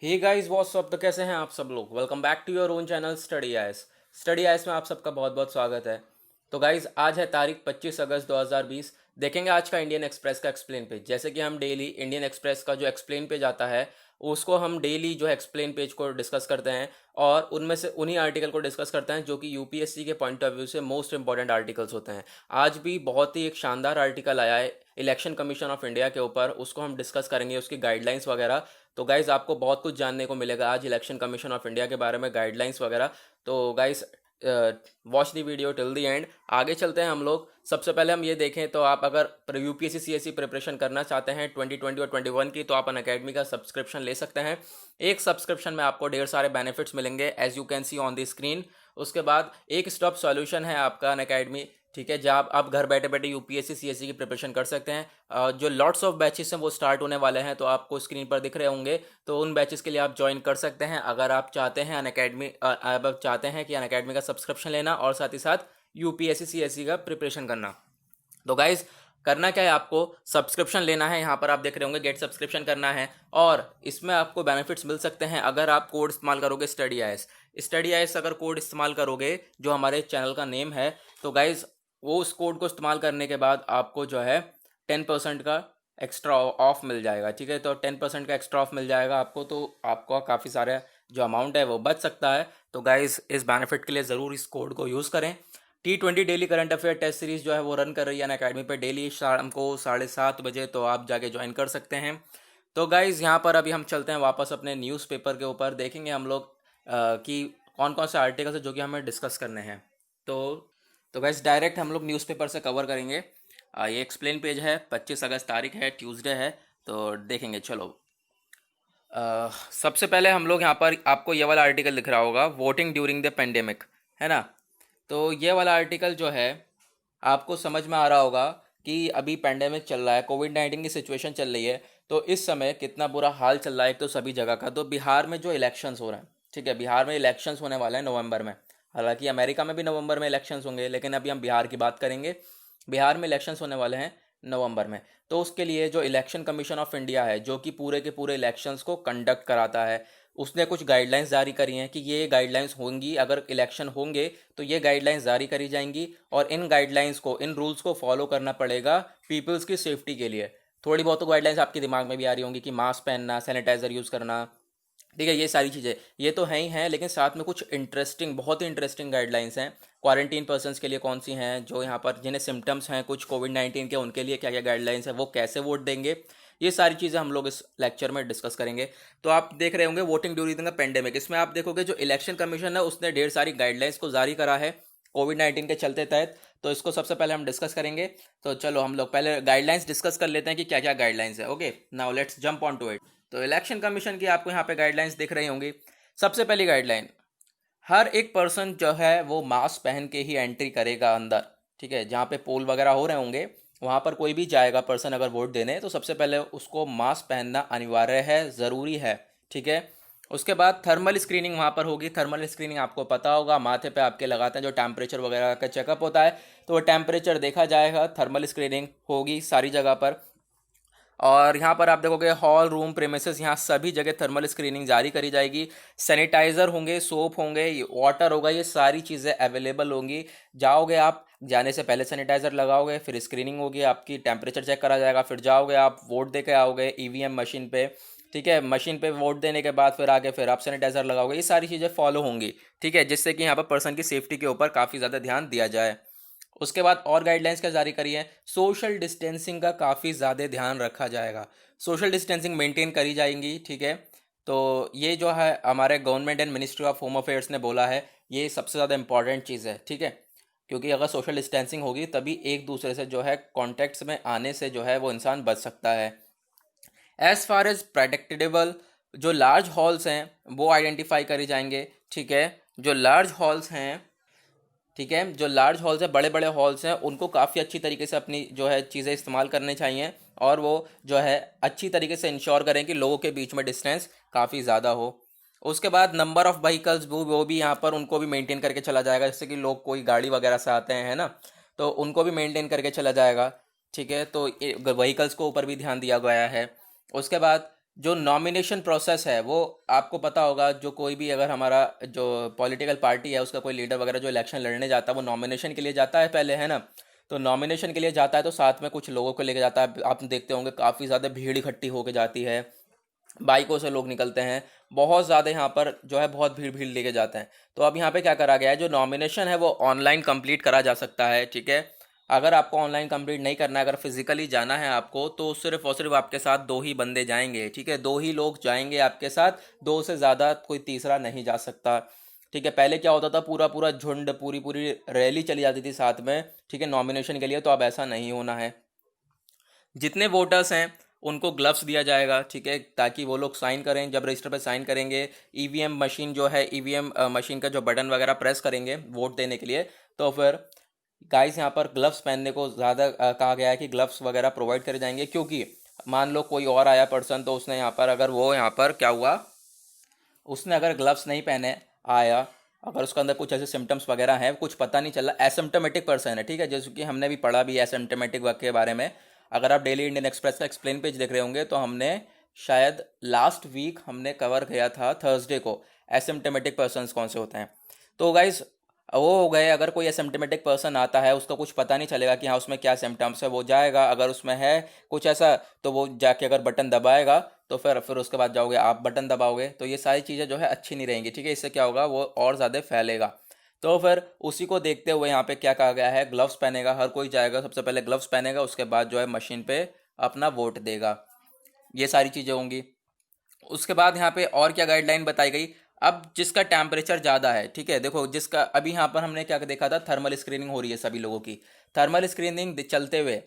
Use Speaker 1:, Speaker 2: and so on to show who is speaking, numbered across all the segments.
Speaker 1: Hey guys what's up, तो कैसे हैं आप सब लोग। Welcome back to your own channel study IAS में आप सबका बहुत बहुत स्वागत है। तो गाइस आज है तारीख 25 अगस्त 2020। देखेंगे आज का इंडियन एक्सप्रेस का एक्सप्लेन पेज। जैसे कि हम डेली इंडियन एक्सप्रेस का जो एक्सप्लेन पेज आता है उसको हम डेली जो है एक्सप्लेन पेज को डिस्कस करते हैं और उनमें से उन्हीं आर्टिकल को डिस्कस करते हैं जो कि यूपीएससी के पॉइंट ऑफ व्यू से मोस्ट इंपॉर्टेंट आर्टिकल्स होते हैं। आज भी बहुत ही एक शानदार आर्टिकल आया है इलेक्शन कमीशन ऑफ इंडिया के ऊपर, उसको हम डिस्कस करेंगे, उसकी गाइडलाइंस वगैरह। तो गाइज़ आपको बहुत कुछ जानने को मिलेगा आज इलेक्शन कमीशन ऑफ इंडिया के बारे में, गाइडलाइंस वगैरह। तो guys watch the video till the end. आगे चलते हैं हम लोग। सबसे पहले हम ये देखें तो आप अगर यूपीएससी सीएससी प्रिपरेशन करना चाहते हैं 2020 और 21 की, तो आप अनअकैडमी का सब्सक्रिप्शन ले सकते हैं। एक सब्सक्रिप्शन में आपको ढेर सारे बेनिफिट्स मिलेंगे as you can see on the screen. उसके बाद एक स्टॉप सॉल्यूशन है आपका अनअकैडमी, ठीक है, जहाँ आप घर बैठे बैठे यूपीएससी सीएससी की प्रिपरेशन कर सकते हैं। जो लॉट्स ऑफ बैचेस हैं वो स्टार्ट होने वाले हैं, तो आपको स्क्रीन पर दिख रहे होंगे। तो उन बैचेस के लिए आप ज्वाइन कर सकते हैं अगर आप चाहते हैं अनअकैडमी, आप चाहते हैं कि अनअकैडमी का सब्सक्रिप्शन लेना और साथ ही साथ यूपीएससी सीएससी का प्रिपरेशन करना। तो गाइज करना क्या है, आपको सब्सक्रिप्शन लेना है। यहाँ पर आप देख रहे होंगे गेट सब्सक्रिप्शन करना है और इसमें आपको बेनिफिट्स मिल सकते हैं अगर आप कोड इस्तेमाल करोगे स्टडी आईएस अगर कोड इस्तेमाल करोगे जो हमारे चैनल का नेम है, तो गाइज वो उस कोड को इस्तेमाल करने के बाद आपको जो है 10% का एक्स्ट्रा ऑफ मिल जाएगा। ठीक है, तो 10% का एक्स्ट्रा ऑफ मिल जाएगा आपको, तो आपको काफ़ी सारे जो अमाउंट है वो बच सकता है। तो गाइज इस बेनिफिट के लिए ज़रूर इस कोड को यूज़ करें। T20 daily current affair test series जो है वो रन कर रही है ना अकेडमी पे डेली शाम को 7:30 बजे, तो आप जाके ज्वाइन कर सकते हैं। तो गाइज यहाँ पर अभी हम चलते हैं वापस अपने न्यूज़पेपर के ऊपर। देखेंगे हम लोग कि कौन कौन से आर्टिकल्स है जो कि हमें डिस्कस करने हैं। तो तो गाइज डायरेक्ट हम लोग न्यूज़पेपर से कवर करेंगे। ये एक्सप्लेन पेज है, 25 अगस्त तारीख है, ट्यूसडे है, तो देखेंगे। चलो सबसे पहले हम लोग यहाँ पर आपको ये वाला आर्टिकल दिख रहा होगा, वोटिंग ड्यूरिंग द पेंडेमिक, है ना। तो ये वाला आर्टिकल जो है आपको समझ में आ रहा होगा कि अभी पेंडेमिक चल रहा है, कोविड-19 की सिचुएशन चल रही है, तो इस समय कितना बुरा हाल चल रहा है एक तो सभी जगह का। तो बिहार में जो इलेक्शंस हो रहे हैं, ठीक है, बिहार में इलेक्शंस होने वाले हैं नवंबर में। हालांकि अमेरिका में भी नवंबर में इलेक्शंस होंगे, लेकिन अभी हम बिहार की बात करेंगे। बिहार में इलेक्शंस होने वाले हैं नवंबर में। तो उसके लिए जो इलेक्शन कमीशन ऑफ इंडिया है जो कि पूरे के पूरे इलेक्शंस को कंडक्ट कराता है, उसने कुछ गाइडलाइंस जारी करी हैं कि ये गाइडलाइंस होंगी, अगर इलेक्शन होंगे तो ये गाइडलाइंस जारी करी जाएंगी और इन गाइडलाइंस को, इन रूल्स को फॉलो करना पड़ेगा पीपल्स की सेफ्टी के लिए। थोड़ी बहुत तो गाइडलाइंस आपके दिमाग में भी आ रही होंगी कि मास्क पहनना, सैनिटाइजर यूज़ करना, ठीक है, ये सारी चीज़ें ये तो हैं ही हैं, लेकिन साथ में कुछ इंटरेस्टिंग, बहुत ही इंटरेस्टिंग गाइडलाइंस हैं। क्वारंटीन पर्सन्स के लिए कौन सी हैं, जो यहाँ पर जिन्हें सिम्टम्स हैं कुछ कोविड-19 के, उनके लिए क्या क्या गाइडलाइंस है, वो कैसे वोट देंगे, ये सारी चीज़ें हम लोग इस लेक्चर में डिस्कस करेंगे। तो आप देख रहे होंगे वोटिंग ड्यूरिंग द पेंडेमिक, इसमें आप देखोगे जो इलेक्शन कमीशन है उसने ढेर सारी गाइडलाइंस को जारी करा है कोविड-19 के चलते तहत। तो इसको सबसे पहले हम डिस्कस करेंगे। तो चलो हम लोग पहले गाइडलाइंस डिस्कस कर लेते हैं कि क्या क्या गाइडलाइंस है। Okay, now let's jump on to it. तो इलेक्शन कमीशन की आपको यहाँ पे गाइडलाइंस दिख रही होंगी। सबसे पहली गाइडलाइन, हर एक पर्सन जो है वो मास्क पहन के ही एंट्री करेगा अंदर, ठीक है, जहाँ पे पोल वगैरह हो रहे होंगे वहाँ पर कोई भी जाएगा पर्सन अगर वोट देने, तो सबसे पहले उसको मास्क पहनना अनिवार्य है, ज़रूरी है, ठीक है। उसके बाद थर्मल स्क्रीनिंग वहाँ पर होगी। थर्मल स्क्रीनिंग आपको पता होगा, माथे पे आपके लगाते हैं जो टेम्परेचर वगैरह का चेकअप होता है, तो वो टेम्परेचर देखा जाएगा, थर्मल स्क्रीनिंग होगी सारी जगह पर। और यहाँ पर आप देखोगे हॉल, रूम, प्रेमिसेस, यहाँ सभी जगह थर्मल स्क्रीनिंग जारी करी जाएगी। सैनिटाइज़र होंगे, सोप होंगे, वाटर होगा, ये सारी चीज़ें अवेलेबल होंगी। जाओगे आप, जाने से पहले सैनिटाइज़र लगाओगे, फिर स्क्रीनिंग होगी, आपकी टेम्परेचर चेक करा जाएगा, फिर जाओगे आप वोट दे के आओगे ईवीएम मशीन पे, ठीक है। मशीन पे वोट देने के बाद फिर आगे फिर आप सैनिटाइज़र लगाओगे, ये सारी चीज़ें फॉलो होंगी, ठीक है, जिससे कि यहाँ पर पर्सन की सेफ्टी के ऊपर काफ़ी ज़्यादा ध्यान दिया जाए। उसके बाद और गाइडलाइंस क्या जारी करी है, सोशल डिस्टेंसिंग का काफ़ी ज़्यादा ध्यान रखा जाएगा, सोशल डिस्टेंसिंग मेंटेन करी जाएंगी, ठीक है। तो ये जो है हमारे government and ministry of home affairs ने बोला है, ये सबसे ज़्यादा इंपॉर्टेंट चीज़ है, ठीक है, क्योंकि अगर सोशल डिस्टेंसिंग होगी तभी एक दूसरे से जो है कॉन्टैक्ट्स में आने से जो है वो इंसान बच सकता है। एज फार एज प्रेडिक्टेबल, जो लार्ज हॉल्स हैं वो आइडेंटिफाई करे जाएंगे, ठीक है, जो लार्ज हॉल्स हैं, ठीक है, जो लार्ज हॉल्स हैं, बड़े बड़े हॉल्स हैं, उनको काफ़ी अच्छी तरीके से अपनी जो है चीज़ें इस्तेमाल करनी चाहिए और वो जो है अच्छी तरीके से इंश्योर करें कि लोगों के बीच में डिस्टेंस काफ़ी ज़्यादा हो। उसके बाद नंबर ऑफ़ व्हीकल्स वो भी यहाँ पर उनको भी मेंटेन करके चला जाएगा, जैसे कि लोग कोई गाड़ी वगैरह से आते हैं, है ना, तो उनको भी मेंटेन करके चला जाएगा, ठीक है। तो व्हीकल्स को ऊपर भी ध्यान दिया गया है। उसके बाद जो नॉमिनेशन प्रोसेस है वो आपको पता होगा, जो कोई भी अगर हमारा जो पॉलिटिकल पार्टी है उसका कोई लीडर वगैरह जो इलेक्शन लड़ने जाता है वो नॉमिनेशन के लिए जाता है पहले, है ना। तो नॉमिनेशन के लिए जाता है तो साथ में कुछ लोगों को लेके जाता है। आप देखते होंगे काफ़ी ज़्यादा भीड़ इकट्ठी होके जाती है, बाइकों से लोग निकलते हैं, बहुत ज़्यादा यहाँ पर जो है बहुत भीड़ भीड़ लेके जाते हैं। तो अब यहाँ पे क्या करा गया है, जो नॉमिनेशन है वो ऑनलाइन कंप्लीट करा जा सकता है, ठीक है। अगर आपको ऑनलाइन कंप्लीट नहीं करना है, अगर फिजिकली जाना है आपको, तो सिर्फ और सिर्फ आपके साथ दो ही बंदे जाएंगे, ठीक है। दो ही लोग जाएंगे आपके साथ, दो से ज़्यादा कोई तीसरा नहीं जा सकता, ठीक है। पहले क्या होता था, पूरा पूरा झुंड, पूरी पूरी रैली चली जाती थी साथ में, ठीक है, नॉमिनेशन के लिए। तो अब ऐसा नहीं होना है। जितने वोटर्स हैं उनको ग्लव्स दिया जाएगा, ठीक है, ताकि वो लोग साइन करें। जब रजिस्टर पे साइन करेंगे, ईवीएम मशीन जो है, ईवीएम मशीन का जो बटन वगैरह प्रेस करेंगे वोट देने के लिए, तो फिर गाइस यहाँ पर ग्लव्स पहनने को ज़्यादा कहा गया है कि ग्लव्स वगैरह प्रोवाइड करे जाएंगे। क्योंकि मान लो कोई और आया पर्सन, तो उसने यहाँ पर अगर वो यहाँ पर क्या हुआ, उसने अगर ग्लव्स नहीं पहने आया, अगर उसके अंदर कुछ ऐसे सिम्टम्स वगैरह हैं, कुछ पता नहीं चला, एसिम्टोमेटिक पर्सन है, ठीक है, जैसे कि हमने भी पढ़ा भी एसिम्टोमेटिक वर्क के बारे में। अगर आप डेली इंडियन एक्सप्रेस का एक्सप्लेन पेज देख रहे होंगे तो हमने शायद लास्ट वीक हमने कवर किया था थर्सडे को, एसिम्टोमेटिक पर्सनस कौन से होते हैं। तो गाइज वो हो गए, अगर कोई एसिम्टोमेटिक पर्सन आता है उसका कुछ पता नहीं चलेगा कि हाँ उसमें क्या सिम्टम्स है, वो जाएगा, अगर उसमें है कुछ ऐसा तो वो जाके अगर बटन दबाएगा, तो फिर उसके बाद जाओगे आप बटन दबाओगे, तो ये सारी चीज़ें जो है अच्छी नहीं रहेंगी, ठीक है। इससे क्या होगा, वो और ज़्यादा फैलेगा। तो फिर उसी को देखते हुए यहाँ पे क्या कहा गया है, ग्लव्स पहनेगा, हर कोई जाएगा, सबसे पहले ग्लव्स पहनेगा, उसके बाद जो है मशीन पे अपना वोट देगा। ये सारी चीज़ें होंगी। उसके बाद यहाँ पे और क्या गाइडलाइन बताई गई, अब जिसका टेम्परेचर ज़्यादा है, ठीक है, देखो जिसका अभी यहाँ पर हमने क्या देखा था, थर्मल स्क्रीनिंग हो रही है सभी लोगों की, थर्मल स्क्रीनिंग चलते हुए,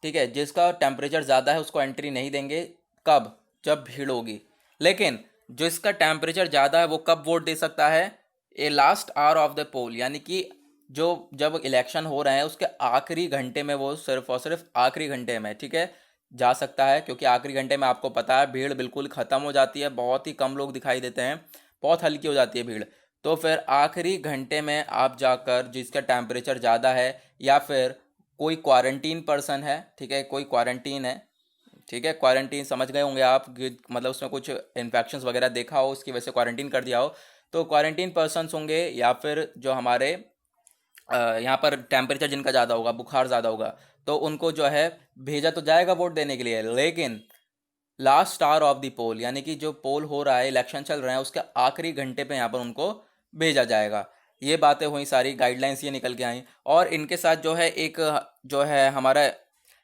Speaker 1: ठीक है, जिसका टेम्परेचर ज़्यादा है उसको एंट्री नहीं देंगे। कब, जब भीड़ होगी। लेकिन जिसका टेम्परेचर ज़्यादा है वो कब वोट दे सकता है, ए लास्ट आवर ऑफ द पोल, यानी कि जो जब इलेक्शन हो रहे हैं उसके आखिरी घंटे में, वो सिर्फ और सिर्फ आखिरी घंटे में, ठीक है, जा सकता है। क्योंकि आखिरी घंटे में आपको पता है भीड़ बिल्कुल ख़त्म हो जाती है, बहुत ही कम लोग दिखाई देते हैं, बहुत हल्की हो जाती है भीड़। तो फिर आखिरी घंटे में आप जाकर, जिसका टेम्परेचर ज़्यादा है या फिर कोई क्वारंटीन पर्सन है, ठीक है, कोई क्वारंटीन है, ठीक है, क्वारंटीन समझ गए होंगे आप, मतलब उसमें कुछ इन्फेक्शंस वगैरह देखा हो उसकी वजह से क्वारंटीन कर दिया हो, तो क्वारंटीन पर्सनस होंगे, या फिर जो हमारे यहाँ पर टेम्परेचर जिनका ज़्यादा होगा, बुखार ज़्यादा होगा, तो उनको जो है भेजा तो जाएगा वोट देने के लिए, लेकिन लास्ट आवर ऑफ द पोल, यानी कि जो पोल हो रहा है, इलेक्शन चल रहे हैं, उसके आखिरी घंटे पे यहाँ पर उनको भेजा जाएगा। ये बातें हुई, सारी गाइडलाइंस ये निकल के आई। और इनके साथ जो है एक जो है हमारा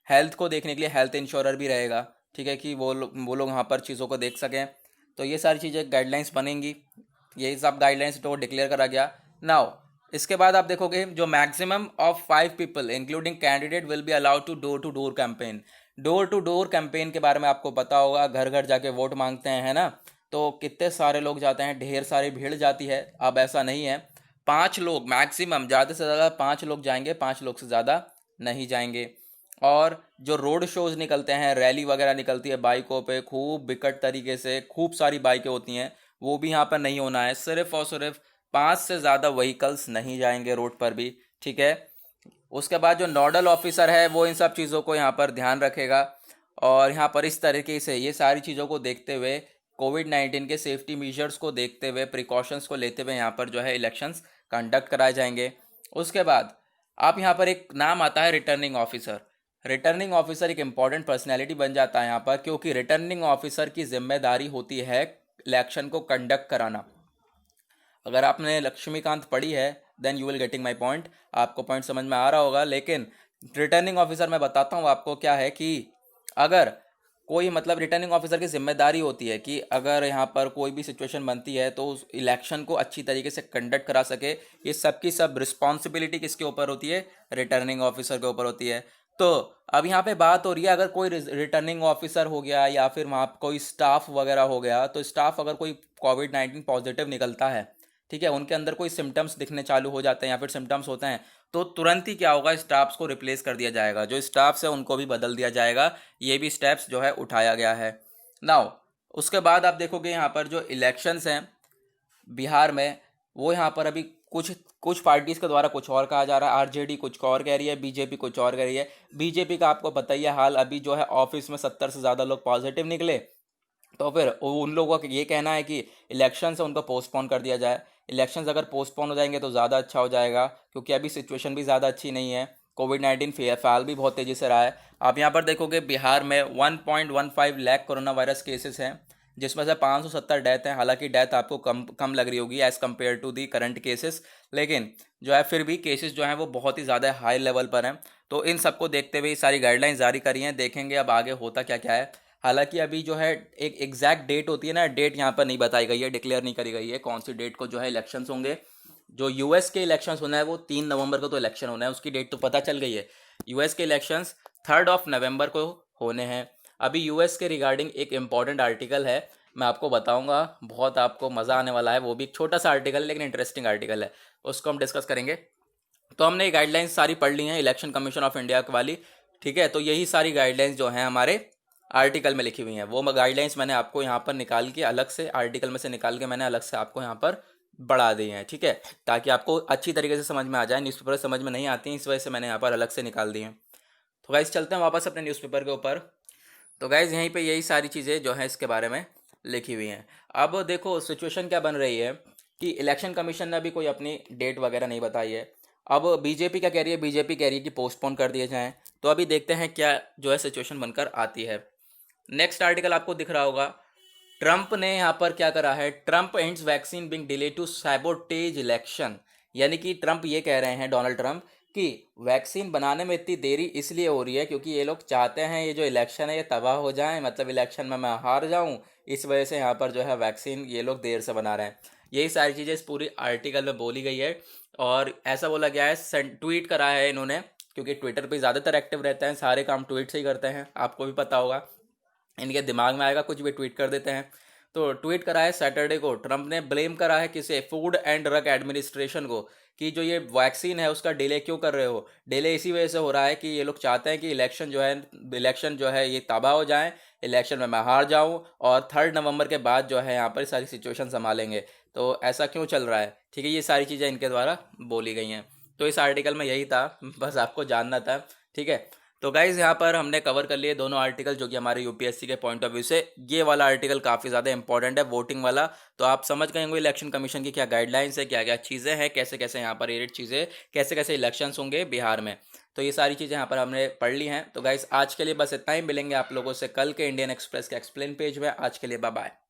Speaker 1: हेल्थ को देखने के लिए हेल्थ इंश्योरर भी रहेगा, ठीक है, कि वो लोग वहाँ पर चीज़ों को देख सकें। तो ये सारी चीज़ें गाइडलाइंस बनेंगी, यही सब गाइडलाइंस तो डिक्लेयर करा गया। नाउ इसके बाद आप देखोगे जो maximum of 5 people including candidate will be allowed to door campaign. Door to door campaign के बारे में आपको पता होगा, घर घर जाके वोट मांगते हैं, है ना। तो कितने सारे लोग जाते हैं, ढेर सारी भीड़ जाती है। अब ऐसा नहीं है, 5 लोग मैक्सिमम, ज़्यादा से ज़्यादा 5 लोग जाएंगे, 5 लोग से ज़्यादा नहीं जाएंगे। और जो रोड शोज निकलते हैं, रैली वगैरह निकलती है बाइकों पे, खूब बिकट तरीके से, खूब सारी बाइकें होती हैं, वो भी यहाँ पर नहीं होना है। सिर्फ और सिर्फ 5 से ज़्यादा व्हीकल्स नहीं जाएंगे रोड पर भी, ठीक है। उसके बाद जो नोडल ऑफिसर है वो इन सब चीज़ों को यहाँ पर ध्यान रखेगा। और यहाँ पर इस तरीके से ये सारी चीज़ों को देखते हुए, कोविड-19 के सेफ्टी मेजर्स को देखते हुए, प्रिकॉशंस को लेते हुए यहाँ पर जो है इलेक्शंस कंडक्ट कराए जाएंगे। उसके बाद आप यहाँ पर एक नाम आता है रिटर्निंग ऑफिसर। रिटर्निंग ऑफिसर एक इम्पॉर्टेंट पर्सनैलिटी बन जाता है यहाँ पर, क्योंकि रिटर्निंग ऑफिसर की जिम्मेदारी होती है इलेक्शन को कंडक्ट कराना। अगर आपने लक्ष्मीकांत पढ़ी है then you will getting my point, आपको पॉइंट समझ में आ रहा होगा। लेकिन रिटर्निंग ऑफिसर मैं बताता हूँ आपको क्या है, कि अगर कोई, मतलब रिटर्निंग ऑफिसर की जिम्मेदारी होती है कि अगर यहाँ पर कोई भी सिचुएशन बनती है तो उस इलेक्शन को अच्छी तरीके से कंडक्ट करा सके। ये सब की सब रिस्पॉन्सिबिलिटी किसके ऊपर होती है, रिटर्निंग ऑफिसर के ऊपर होती है। तो अब यहाँ पे बात हो रही है, अगर कोई रिटर्निंग ऑफिसर हो गया या फिर वहाँ कोई स्टाफ वगैरह हो गया, तो स्टाफ अगर कोई कोविड-19 पॉजिटिव निकलता है, ठीक है, उनके अंदर कोई सिम्टम्स दिखने चालू हो जाते हैं या फिर सिम्टम्स होते हैं, तो तुरंत ही क्या होगा, स्टाफ्स को रिप्लेस कर दिया जाएगा, जो स्टाफ्स है उनको भी बदल दिया जाएगा। ये भी स्टेप्स जो है उठाया गया है। नाउ उसके बाद आप देखोगे यहाँ पर जो इलेक्शंस हैं बिहार में, वो यहाँ पर अभी कुछ कुछ पार्टीज़ के द्वारा कुछ और कहा जा रहा है, आरजेडी कुछ और कह रही है, बीजेपी कुछ और कह रही है। बीजेपी का आपको पता ही है हाल, अभी जो है ऑफिस में 70 से ज़्यादा लोग पॉजिटिव निकले, तो फिर उन लोगों का ये कहना है कि इलेक्शन से उनको पोस्टपोन कर दिया जाए। इलेक्शंस अगर पोस्टपोन हो जाएंगे तो ज़्यादा अच्छा हो जाएगा, क्योंकि अभी सिचुएशन भी ज़्यादा अच्छी नहीं है। कोविड-19 फैल भी बहुत तेज़ी से रहा है। आप यहाँ पर देखोगे बिहार में 1.15 लाख कोरोना वायरस केसेस हैं, जिसमें से 570 डेथ हैं। हालांकि डेथ आपको कम कम लग रही होगी as compare to the current cases, लेकिन जो है फिर भी केसेस जो हैं वो बहुत ही ज़्यादा हाई लेवल पर हैं। तो इन सबको देखते हुए सारी गाइडलाइंस जारी करी हैं, देखेंगे अब आगे होता क्या क्या है। हालांकि अभी जो है एक एग्जैक्ट डेट होती है ना, डेट यहाँ पर नहीं बताई गई है, डिक्लेयर नहीं करी गई है कौन सी डेट को जो है इलेक्शंस होंगे। जो यूएस के इलेक्शंस होना है वो 3 नवंबर को तो इलेक्शन होना है, उसकी डेट तो पता चल गई है। यूएस के इलेक्शंस 3 नवंबर को होने हैं। अभी यूएस के रिगार्डिंग एक इम्पॉर्टेंट आर्टिकल है, मैं आपको बताऊंगा, बहुत आपको मज़ा आने वाला है। वो भी एक छोटा सा आर्टिकल लेकिन इंटरेस्टिंग आर्टिकल है, उसको हम डिस्कस करेंगे। तो हमने ये गाइडलाइंस सारी पढ़ ली हैं इलेक्शन कमीशन ऑफ इंडिया वाली, ठीक है। तो यही सारी गाइडलाइंस जो हैं हमारे आर्टिकल में लिखी हुई हैं, वो गाइडलाइंस मैंने आपको यहाँ पर निकाल के अलग से आर्टिकल में से निकाल के मैंने अलग से आपको यहाँ पर बढ़ा दी हैं, ठीक है, ताकि आपको अच्छी तरीके से समझ में आ जाए। न्यूज़पेपर समझ में नहीं आती हैं, इस वजह से मैंने यहाँ पर अलग से निकाल दी हैं। तो गाइज चलते हैं वापस अपने न्यूज़पेपर के ऊपर। तो गाइज यहीं पे यही सारी चीज़ें जो हैं इसके बारे में लिखी हुई हैं। अब देखो सिचुएशन क्या बन रही है कि इलेक्शन कमीशन ने अभी कोई अपनी डेट वगैरह नहीं बताई है। अब बीजेपी क्या कह रही है, बीजेपी कह रही है कि पोस्टपोन कर दिए जाएं। तो अभी देखते हैं क्या जो है सिचुएशन बनकर आती है। नेक्स्ट आर्टिकल आपको दिख रहा होगा, ट्रंप ने यहाँ पर क्या करा है, Trump ends vaccine being delay to sabotage election. यानी कि ट्रंप ये कह रहे हैं, डोनाल्ड ट्रंप, कि वैक्सीन बनाने में इतनी देरी इसलिए हो रही है क्योंकि ये लोग चाहते हैं ये जो इलेक्शन है ये तबाह हो जाए, मतलब इलेक्शन में मैं हार जाऊं, इस वजह से यहाँ पर जो है वैक्सीन ये लोग देर से बना रहे हैं। यही सारी चीज़ें इस पूरी आर्टिकल में बोली गई है। और ऐसा बोला गया है, ट्वीट करा है इन्होंने, क्योंकि ट्विटर पे ज़्यादातर एक्टिव रहते हैं, सारे काम ट्वीट से ही करते हैं, आपको भी पता होगा, इनके दिमाग में आएगा कुछ भी ट्वीट कर देते हैं। तो ट्वीट करा है सैटरडे को, ट्रंप ने ब्लेम करा है किसे, फूड एंड ड्रग एडमिनिस्ट्रेशन को, कि जो ये वैक्सीन है उसका डिले क्यों कर रहे हो। डिले इसी वजह से हो रहा है कि ये लोग चाहते हैं कि इलेक्शन जो है ये तबाह हो जाए, इलेक्शन में मैं हार जाऊं, और 3 नवंबर के बाद जो है यहाँ पर सारी सिचुएशन संभालेंगे। तो ऐसा क्यों चल रहा है, ठीक है, ये सारी चीज़ें इनके द्वारा बोली गई हैं। तो इस आर्टिकल में यही था, बस आपको जानना था, ठीक है। तो गाइज़ यहाँ पर हमने कवर कर लिए दोनों आर्टिकल जो कि हमारे यूपीएससी के पॉइंट ऑफ व्यू से। ये वाला आर्टिकल काफ़ी ज़्यादा इंपॉर्टेंट है, वोटिंग वाला। तो आप समझ गए होंगे इलेक्शन कमीशन की क्या गाइडलाइंस है, क्या क्या चीज़ें हैं, कैसे कैसे यहाँ पर एडिट चीज़ें, कैसे कैसे इलेक्शंस होंगे बिहार में। तो ये सारी चीज़ें यहाँ पर हमने पढ़ ली हैं। तो गाइज़ आज के लिए बस इतना ही, मिलेंगे आप लोगों से कल के इंडियन एक्सप्रेस के एक्सप्लेन पेज में। आज के लिए बाय बाय।